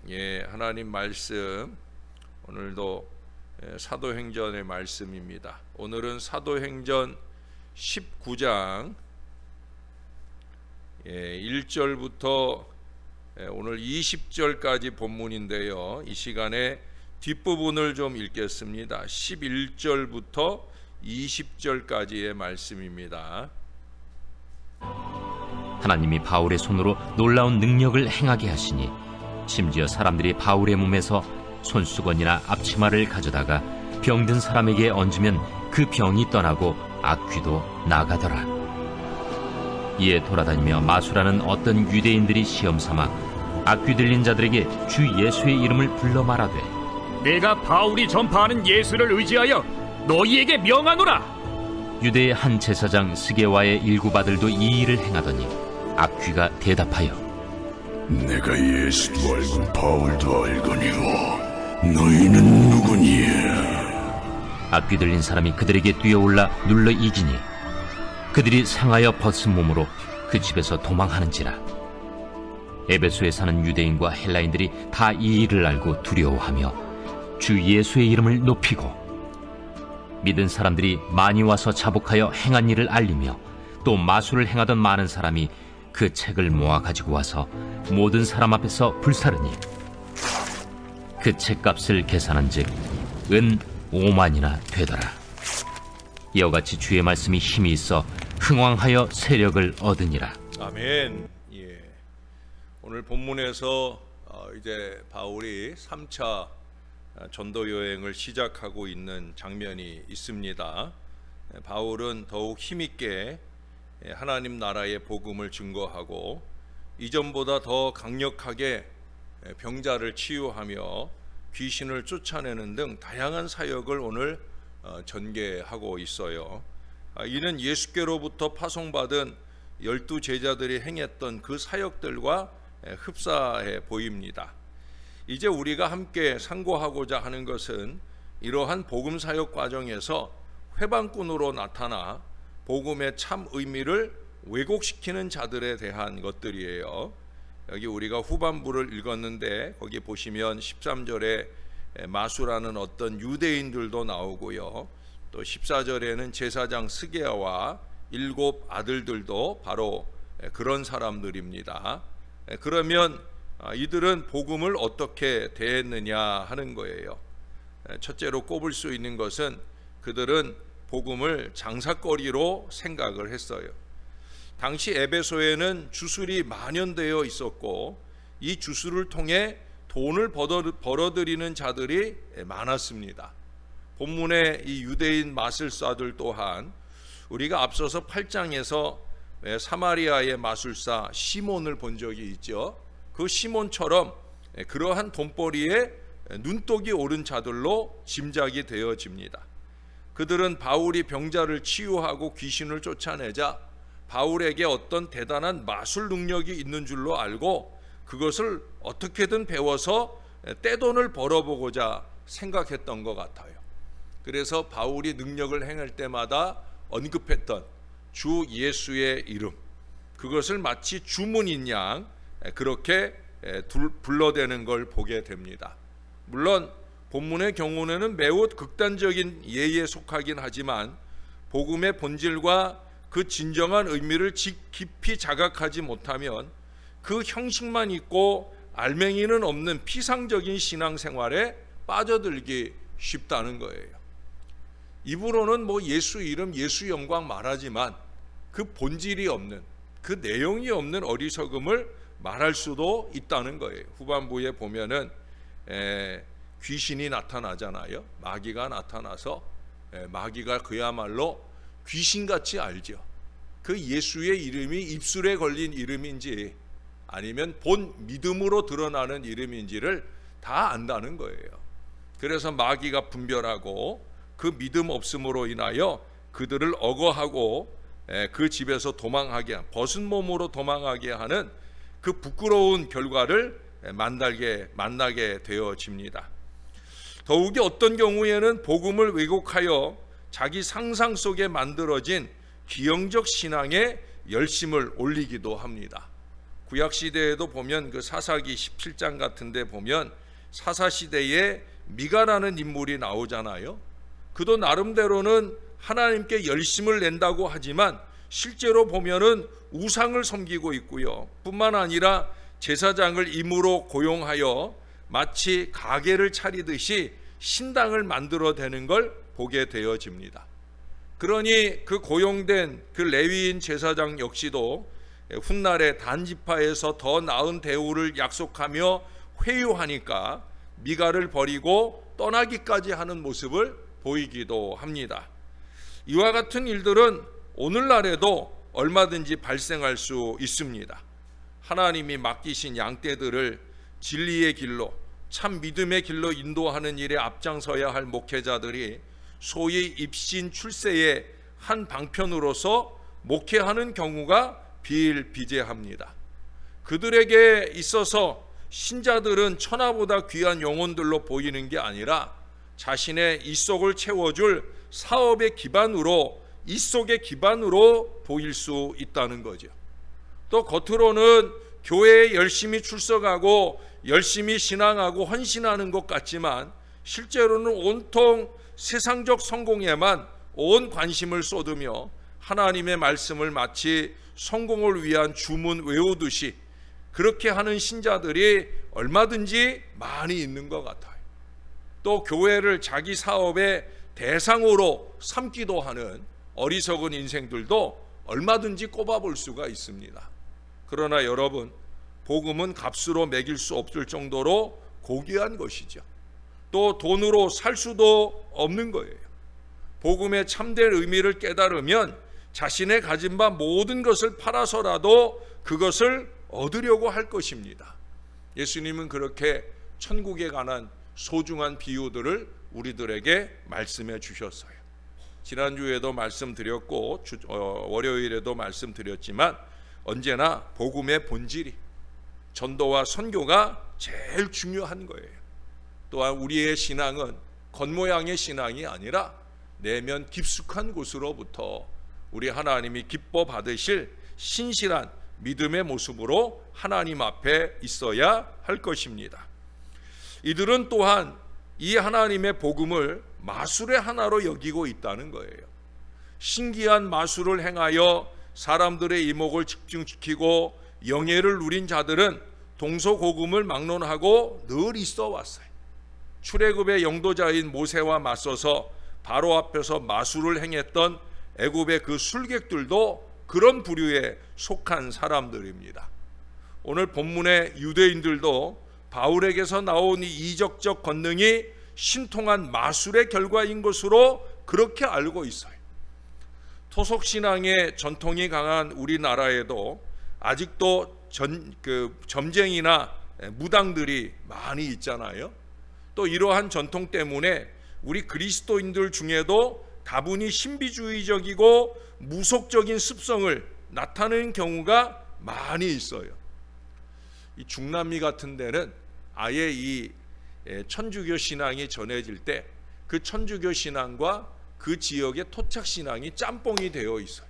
하나님 말씀 오늘도 사도행전의 말씀입니다. 오늘은 사도행전 19장 1절부터 오늘 20절까지 본문인데요. 이 시간에 뒷부분을 좀 읽겠습니다. 11절부터 20절까지의 말씀입니다. 하나님이 바울의 손으로 놀라운 능력을 행하게 하시니 심지어 사람들이 바울의 몸에서 손수건이나 앞치마를 가져다가 병든 사람에게 얹으면 그 병이 떠나고 악귀도 나가더라. 이에 돌아다니며 마술하는 어떤 유대인들이 시험삼아 악귀 들린 자들에게 주 예수의 이름을 불러 말하되, 내가 바울이 전파하는 예수를 의지하여 너희에게 명하노라. 유대의 한 제사장 스게와의 일곱 아들도 이 일을 행하더니 악귀가 대답하여, 내가 예수도 알고 바울도 알거니와 너희는 누구니에? 악귀 들린 사람이 그들에게 뛰어올라 눌러 이기니 그들이 상하여 벗은 몸으로 그 집에서 도망하는지라. 에베소에 사는 유대인과 헬라인들이 다 이 일을 알고 두려워하며 주 예수의 이름을 높이고, 믿은 사람들이 많이 와서 자복하여 행한 일을 알리며 또 마술을 행하던 많은 사람이 그 책을 모아 가지고 와서 모든 사람 앞에서 불사르니 그 책값을 계산한즉 은 5만이나 되더라. 이와 같이 주의 말씀이 힘이 있어 흥왕하여 세력을 얻으니라. 아멘. 오늘 본문에서 이제 바울이 3차 전도 여행을 시작하고 있는 장면이 있습니다. 바울은 더욱 힘있게 하나님 나라의 복음을 증거하고 이전보다 더 강력하게 병자를 치유하며 귀신을 쫓아내는 등 다양한 사역을 오늘 전개하고 있어요. 이는 예수께로부터 파송받은 12 제자들이 행했던 그 사역들과 흡사해 보입니다. 이제 우리가 함께 상고하고자 하는 것은 이러한 복음 사역 과정에서 회방꾼으로 나타나 복음의 참 의미를 왜곡시키는 자들에 대한 것들이에요. 여기 우리가 후반부를 읽었는데 거기 보시면 13절에 마술하는 어떤 유대인들도 나오고요. 또 14절에는 제사장 스게아와 7 아들들도 바로 그런 사람들입니다. 그러면 이들은 복음을 어떻게 대했느냐 하는 거예요. 첫째로 꼽을 수 있는 것은 그들은 복음을 장사거리로 생각을 했어요. 당시 에베소에는 주술이 만연되어 있었고 이 주술을 통해 돈을 벌어들이는 자들이 많았습니다. 본문의 이 유대인 마술사들 또한 우리가 앞서서 8장에서 사마리아의 마술사 시몬을 본 적이 있죠. 그 시몬처럼 그러한 돈벌이에 눈독이 오른 자들로 짐작이 되어집니다. 그들은 바울이 병자를 치유하고 귀신을 쫓아내자 바울에게 어떤 대단한 마술 능력이 있는 줄로 알고 그것을 어떻게든 배워서 떼돈을 벌어보고자 생각했던 것 같아요. 그래서 바울이 능력을 행할 때마다 언급했던 주 예수의 이름, 그것을 마치 주문인 양 그렇게 불러대는 걸 보게 됩니다. 물론 본문의 경우에는 매우 극단적인 예에 속하긴 하지만 복음의 본질과 그 진정한 의미를 깊이 자각하지 못하면 그 형식만 있고 알맹이는 없는 피상적인 신앙생활에 빠져들기 쉽다는 거예요. 입으로는 예수 이름, 예수 영광 말하지만 그 본질이 없는, 그 내용이 없는 어리석음을 말할 수도 있다는 거예요. 후반부에 보면은 귀신이 나타나잖아요. 마귀가 나타나서 마귀가 그야말로 귀신같이 알죠. 그 예수의 이름이 입술에 걸린 이름인지 아니면 본 믿음으로 드러나는 이름인지를 다 안다는 거예요. 그래서 마귀가 분별하고 그 믿음 없음으로 인하여 그들을 억어하고 그 집에서 도망하게, 벗은 몸으로 도망하게 하는 그 부끄러운 결과를 만나게 되어집니다. 더욱이 어떤 경우에는 복음을 왜곡하여 자기 상상 속에 만들어진 기형적 신앙에 열심을 올리기도 합니다. 구약 시대에도 보면 그 사사기 17장 같은 데 보면 사사 시대에 미가라는 인물이 나오잖아요. 그도 나름대로는 하나님께 열심을 낸다고 하지만 실제로 보면은 우상을 섬기고 있고요. 뿐만 아니라 제사장을 임으로 고용하여 마치 가게를 차리듯이 신당을 만들어대는 걸 보게 되어집니다. 그러니 그 고용된 그 레위인 제사장 역시도 훗날에 단지파에서 더 나은 대우를 약속하며 회유하니까 미가를 버리고 떠나기까지 하는 모습을 보이기도 합니다. 이와 같은 일들은 오늘날에도 얼마든지 발생할 수 있습니다. 하나님이 맡기신 양떼들을 진리의 길로, 참 믿음의 길로 인도하는 일에 앞장서야 할 목회자들이 소위 입신 출세의 한 방편으로서 목회하는 경우가 비일비재합니다. 그들에게 있어서 신자들은 천하보다 귀한 영혼들로 보이는 게 아니라 자신의 이속을 채워줄 사업의 기반으로, 이속의 기반으로 보일 수 있다는 거죠. 또 겉으로는 교회에 열심히 출석하고 열심히 신앙하고 헌신하는 것 같지만 실제로는 온통 세상적 성공에만 온 관심을 쏟으며 하나님의 말씀을 마치 성공을 위한 주문 외우듯이 그렇게 하는 신자들이 얼마든지 많이 있는 것 같아요. 또 교회를 자기 사업의 대상으로 삼기도 하는 어리석은 인생들도 얼마든지 꼽아볼 수가 있습니다. 그러나 여러분, 복음은 값으로 매길 수 없을 정도로 고귀한 것이죠. 또 돈으로 살 수도 없는 거예요. 복음의 참된 의미를 깨달으면 자신의 가진 바 모든 것을 팔아서라도 그것을 얻으려고 할 것입니다. 예수님은 그렇게 천국에 관한 소중한 비유들을 우리들에게 말씀해 주셨어요. 지난주에도 말씀드렸고 월요일에도 말씀드렸지만 언제나 복음의 본질이 전도와 선교가 제일 중요한 거예요. 또한 우리의 신앙은 겉모양의 신앙이 아니라 내면 깊숙한 곳으로부터 우리 하나님이 기뻐 받으실 신실한 믿음의 모습으로 하나님 앞에 있어야 할 것입니다. 이들은 또한 이 하나님의 복음을 마술의 하나로 여기고 있다는 거예요. 신기한 마술을 행하여 사람들의 이목을 집중시키고 영예를 누린 자들은 동서고금을 막론하고 늘 있어 왔어요. 출애굽의 영도자인 모세와 맞서서 바로 앞에서 마술을 행했던 애굽의 그 술객들도 그런 부류에 속한 사람들입니다. 오늘 본문의 유대인들도 바울에게서 나온 이 이적적 권능이 신통한 마술의 결과인 것으로 그렇게 알고 있어요. 토속신앙의 전통이 강한 우리나라에도 아직도 점쟁이나 무당들이 많이 있잖아요. 또 이러한 전통 때문에 우리 그리스도인들 중에도 다분히 신비주의적이고 무속적인 습성을 나타내는 경우가 많이 있어요. 이 중남미 같은 데는 아예 이 천주교 신앙이 전해질 때 그 천주교 신앙과 그 지역의 토착 신앙이 짬뽕이 되어 있어요.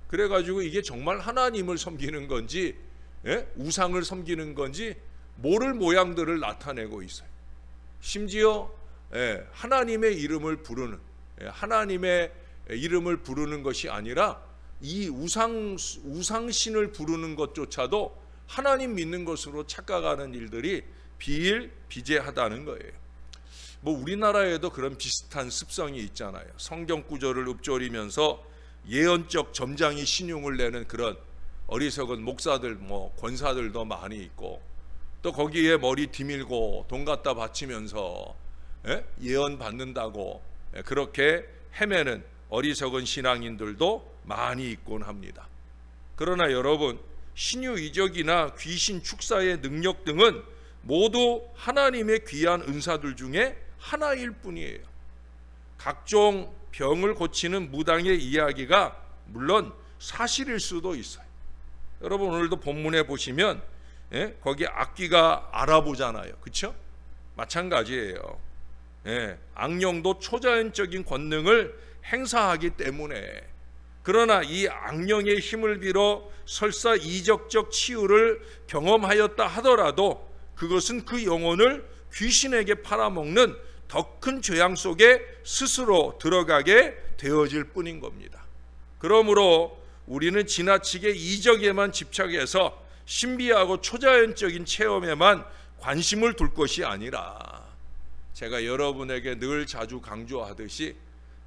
그래가지고 이게 정말 하나님을 섬기는 건지 우상을 섬기는 건지 모를 모양들을 나타내고 있어요. 심지어 하나님의 이름을 부르는, 하나님의 이름을 부르는 것이 아니라 이 우상신을 부르는 것조차도 하나님 믿는 것으로 착각하는 일들이 비일비재하다는 거예요. 우리나라에도 그런 비슷한 습성이 있잖아요. 성경 구절을 읊조리면서 예언적 점장이 신용을 내는 그런 어리석은 목사들, 권사들도 많이 있고, 또 거기에 머리 디밀고 돈 갖다 바치면서 예언 받는다고 그렇게 헤매는 어리석은 신앙인들도 많이 있곤 합니다. 그러나 여러분, 신유 이적이나 귀신 축사의 능력 등은 모두 하나님의 귀한 은사들 중에 하나일 뿐이에요. 각종 병을 고치는 무당의 이야기가 물론 사실일 수도 있어요. 여러분, 오늘도 본문에 보시면 거기 악귀가 알아보잖아요. 그렇죠? 마찬가지예요. 악령도 초자연적인 권능을 행사하기 때문에 그러나 이 악령의 힘을 빌어 설사 이적적 치유를 경험하였다 하더라도 그것은 그 영혼을 귀신에게 팔아먹는 더 큰 죄악 속에 스스로 들어가게 되어질 뿐인 겁니다. 그러므로 우리는 지나치게 이적에만 집착해서 신비하고 초자연적인 체험에만 관심을 둘 것이 아니라, 제가 여러분에게 늘 자주 강조하듯이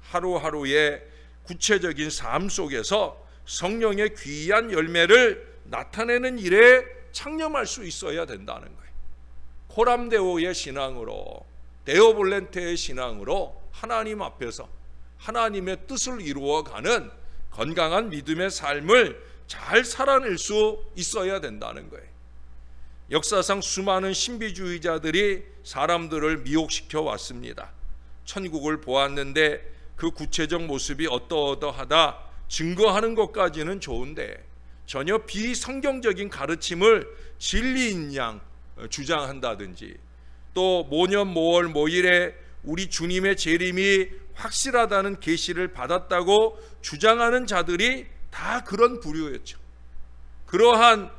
하루하루의 구체적인 삶 속에서 성령의 귀한 열매를 나타내는 일에 창념할 수 있어야 된다는 거예요. 코람데오의 신앙으로, 데오볼렌테의 신앙으로 하나님 앞에서 하나님의 뜻을 이루어가는 건강한 믿음의 삶을 잘 살아낼 수 있어야 된다는 거예요. 역사상 수많은 신비주의자들이 사람들을 미혹시켜 왔습니다. 천국을 보았는데 그 구체적 모습이 어떠어떠하다 증거하는 것까지는 좋은데 전혀 비성경적인 가르침을 진리인 양 주장한다든지, 또 모년 모월 모일에 우리 주님의 재림이 확실하다는 계시를 받았다고 주장하는 자들이 다 그런 부류였죠. 그러한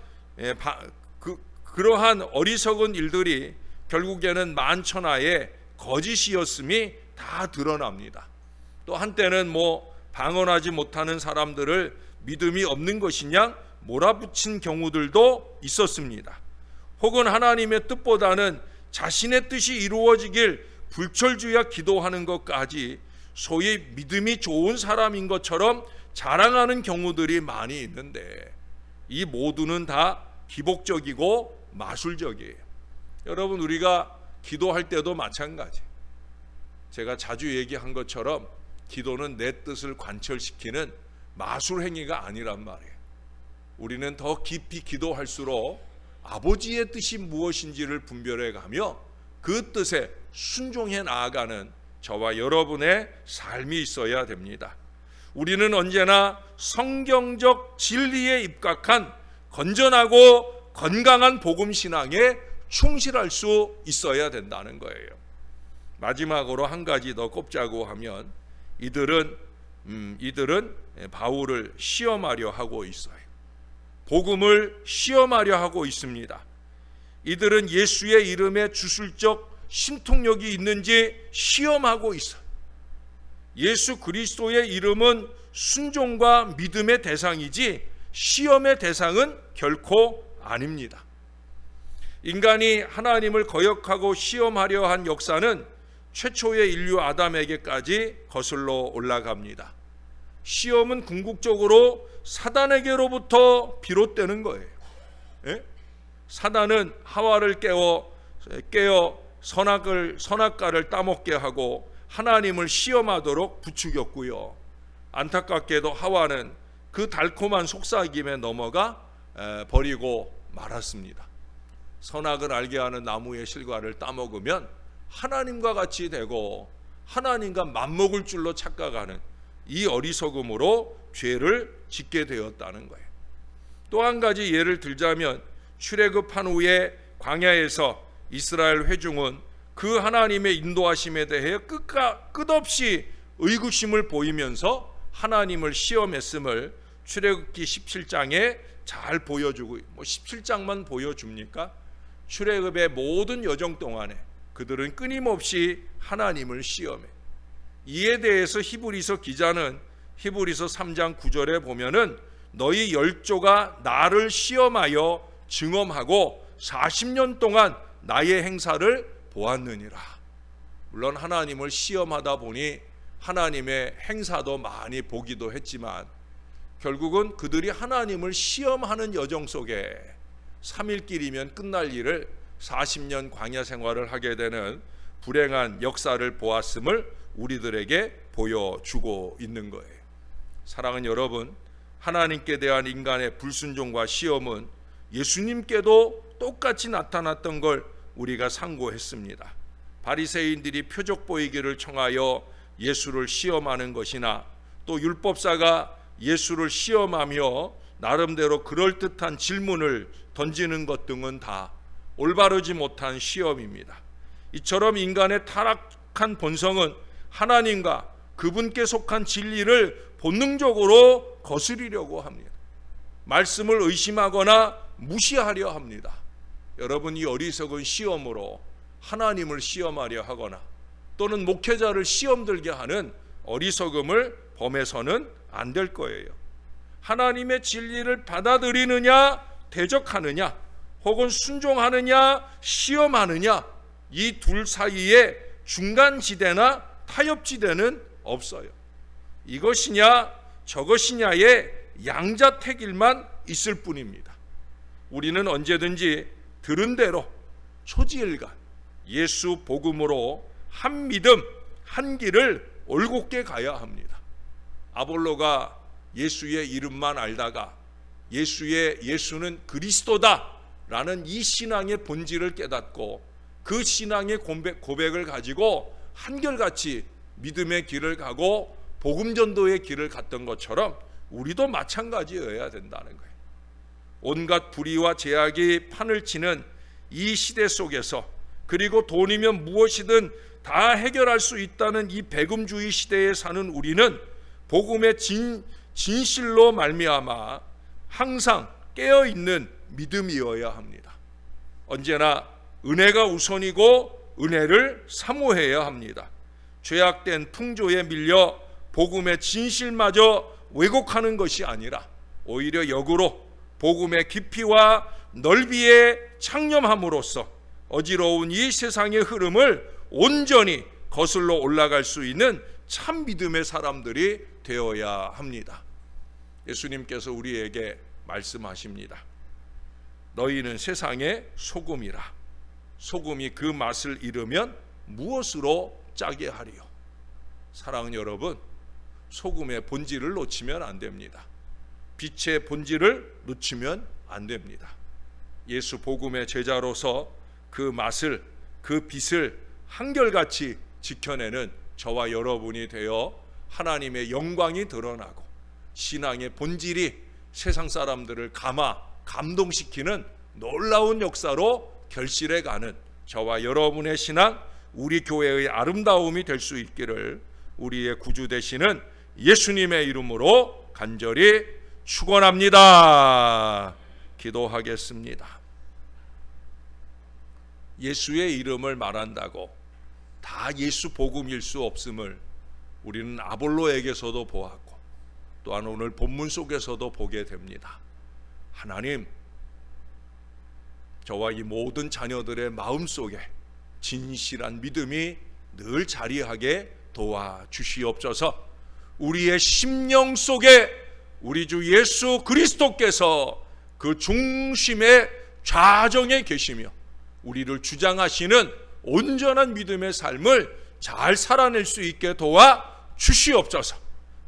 어리석은 일들이 결국에는 만천하의 거짓이었음이 다 드러납니다. 또 한때는 방언하지 못하는 사람들을 믿음이 없는 것이냐 몰아붙인 경우들도 있었습니다. 혹은 하나님의 뜻보다는 자신의 뜻이 이루어지길 불철주야 기도하는 것까지 소위 믿음이 좋은 사람인 것처럼 자랑하는 경우들이 많이 있는데, 이 모두는 다 기복적이고 마술적이에요. 여러분, 우리가 기도할 때도 마찬가지. 제가 자주 얘기한 것처럼 기도는 내 뜻을 관철시키는 마술 행위가 아니란 말이에요. 우리는 더 깊이 기도할수록 아버지의 뜻이 무엇인지를 분별해 가며 그 뜻에 순종해 나아가는 저와 여러분의 삶이 있어야 됩니다. 우리는 언제나 성경적 진리에 입각한 건전하고 건강한 복음 신앙에 충실할 수 있어야 된다는 거예요. 마지막으로 한 가지 더 꼽자고 하면 이들은 바울을 시험하려 하고 있어요. 복음을 시험하려 하고 있습니다. 이들은 예수의 이름에 주술적 신통력이 있는지 시험하고 있어요. 예수 그리스도의 이름은 순종과 믿음의 대상이지 시험의 대상은 결코 아닙니다. 인간이 하나님을 거역하고 시험하려 한 역사는 최초의 인류 아담에게까지 거슬러 올라갑니다. 시험은 궁극적으로 사단에게로부터 비롯되는 거예요. 예? 사단은 하와를 깨어 선악과를 따먹게 하고 하나님을 시험하도록 부추겼고요. 안타깝게도 하와는 그 달콤한 속삭임에 넘어가 버리고 말았습니다. 선악을 알게 하는 나무의 실과를 따먹으면 하나님과 같이 되고 하나님과 맞먹을 줄로 착각하는 이 어리석음으로 죄를 짓게 되었다는 거예요. 또 한 가지 예를 들자면 출애굽한 후에 광야에서 이스라엘 회중은 그 하나님의 인도하심에 대해 끝없이 의구심을 보이면서 하나님을 시험했음을 출애굽기 17장에 잘 보여주고, 17장만 보여줍니까? 출애굽의 모든 여정 동안에 그들은 끊임없이 하나님을 시험해. 이에 대해서 히브리서 기자는 히브리서 3장 9절에 보면은 너희 열조가 나를 시험하여 증험하고 40년 동안 나의 행사를 보았느니라. 물론 하나님을 시험하다 보니 하나님의 행사도 많이 보기도 했지만 결국은 그들이 하나님을 시험하는 여정 속에 3일 길이면 끝날 일을 40년 광야 생활을 하게 되는 불행한 역사를 보았음을 우리들에게 보여주고 있는 거예요. 사랑하는 여러분, 하나님께 대한 인간의 불순종과 시험은 예수님께도 똑같이 나타났던 걸 우리가 상고했습니다. 바리새인들이 표적 보이기를 청하여 예수를 시험하는 것이나 또 율법사가 예수를 시험하며 나름대로 그럴듯한 질문을 던지는 것 등은 다 올바르지 못한 시험입니다. 이처럼 인간의 타락한 본성은 하나님과 그분께 속한 진리를 본능적으로 거스리려고 합니다. 말씀을 의심하거나 무시하려 합니다. 여러분, 이 어리석은 시험으로 하나님을 시험하려 하거나 또는 목회자를 시험 들게 하는 어리석음을 범해서는 안 될 거예요. 하나님의 진리를 받아들이느냐 대적하느냐 혹은 순종하느냐 시험하느냐, 이 둘 사이에 중간지대나 타협지대는 없어요. 이것이냐 저것이냐의 양자택일만 있을 뿐입니다. 우리는 언제든지 들은 대로 초지일간 예수 복음으로 한 믿음 한 길을 올곧게 가야 합니다. 아볼로가 예수의 이름만 알다가 예수는 그리스도다 라는 이 신앙의 본질을 깨닫고 그 신앙의 고백을 가지고 한결같이 믿음의 길을 가고 복음전도의 길을 갔던 것처럼 우리도 마찬가지여야 된다는 거예요. 온갖 불의와 제약이 판을 치는 이 시대 속에서, 그리고 돈이면 무엇이든 다 해결할 수 있다는 이 배금주의 시대에 사는 우리는 복음의 진실로 말미암아 항상 깨어있는 믿음이어야 합니다. 언제나 은혜가 우선이고 은혜를 사모해야 합니다. 죄악된 풍조에 밀려 복음의 진실마저 왜곡하는 것이 아니라 오히려 역으로 복음의 깊이와 넓이에 창념함으로써 어지러운 이 세상의 흐름을 온전히 거슬러 올라갈 수 있는 참 믿음의 사람들이 되어야 합니다. 예수님께서 우리에게 말씀하십니다. 너희는 세상의 소금이라. 소금이 그 맛을 잃으면 무엇으로 짜게 하리요? 사랑하는 여러분, 소금의 본질을 놓치면 안 됩니다. 빛의 본질을 놓치면 안 됩니다. 예수 복음의 제자로서 그 맛을, 그 빛을 한결같이 지켜내는 저와 여러분이 되어 하나님의 영광이 드러나고 신앙의 본질이 세상 사람들을 감동시키는 놀라운 역사로 결실해가는 저와 여러분의 신앙, 우리 교회의 아름다움이 될 수 있기를 우리의 구주 되시는 예수님의 이름으로 간절히 축원합니다. 기도하겠습니다. 예수의 이름을 말한다고 다 예수 복음일 수 없음을 우리는 아볼로에게서도 보았고 또한 오늘 본문 속에서도 보게 됩니다. 하나님, 저와 이 모든 자녀들의 마음속에 진실한 믿음이 늘 자리하게 도와주시옵소서. 우리의 심령 속에 우리 주 예수 그리스도께서 그 중심의 좌정에 계시며 우리를 주장하시는 온전한 믿음의 삶을 잘 살아낼 수 있게 도와주시옵소서.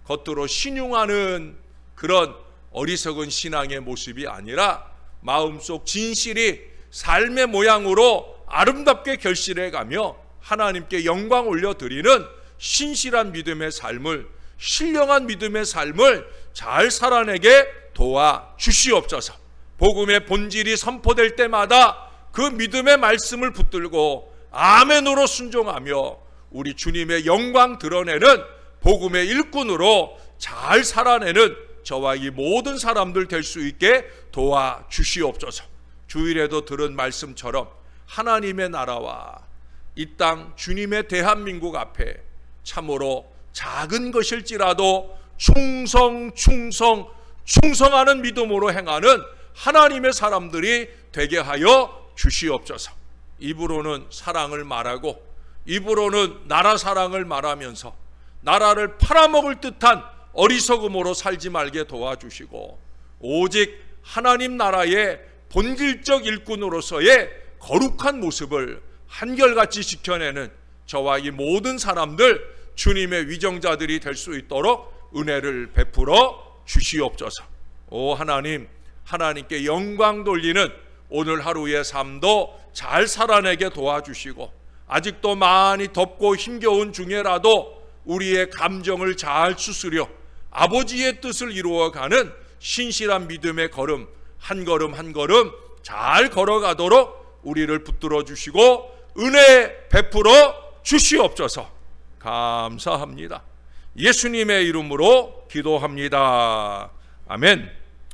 겉으로 신용하는 그런 어리석은 신앙의 모습이 아니라 마음속 진실이 삶의 모양으로 아름답게 결실해가며 하나님께 영광 올려드리는 신실한 믿음의 삶을, 신령한 믿음의 삶을 잘 살아내게 도와주시옵소서. 복음의 본질이 선포될 때마다 그 믿음의 말씀을 붙들고 아멘으로 순종하며 우리 주님의 영광 드러내는 복음의 일꾼으로 잘 살아내는 저와 이 모든 사람들 될 수 있게 도와주시옵소서. 주일에도 들은 말씀처럼 하나님의 나라와 이 땅 주님의 대한민국 앞에 참으로 작은 것일지라도 충성하는 믿음으로 행하는 하나님의 사람들이 되게 하여 주시옵소서. 입으로는 사랑을 말하고 입으로는 나라 사랑을 말하면서 나라를 팔아먹을 듯한 어리석음으로 살지 말게 도와주시고 오직 하나님 나라의 본질적 일꾼으로서의 거룩한 모습을 한결같이 지켜내는 저와 이 모든 사람들 주님의 위정자들이 될 수 있도록 은혜를 베풀어 주시옵소서. 오 하나님, 하나님께 영광 돌리는 오늘 하루의 삶도 잘 살아내게 도와주시고 아직도 많이 덥고 힘겨운 중에라도 우리의 감정을 잘 추스려 아버지의 뜻을 이루어가는 신실한 믿음의 걸음 한 걸음 한 걸음 잘 걸어가도록 우리를 붙들어 주시고 은혜 베풀어 주시옵소서. 감사합니다. 예수님의 이름으로 기도합니다. 아멘.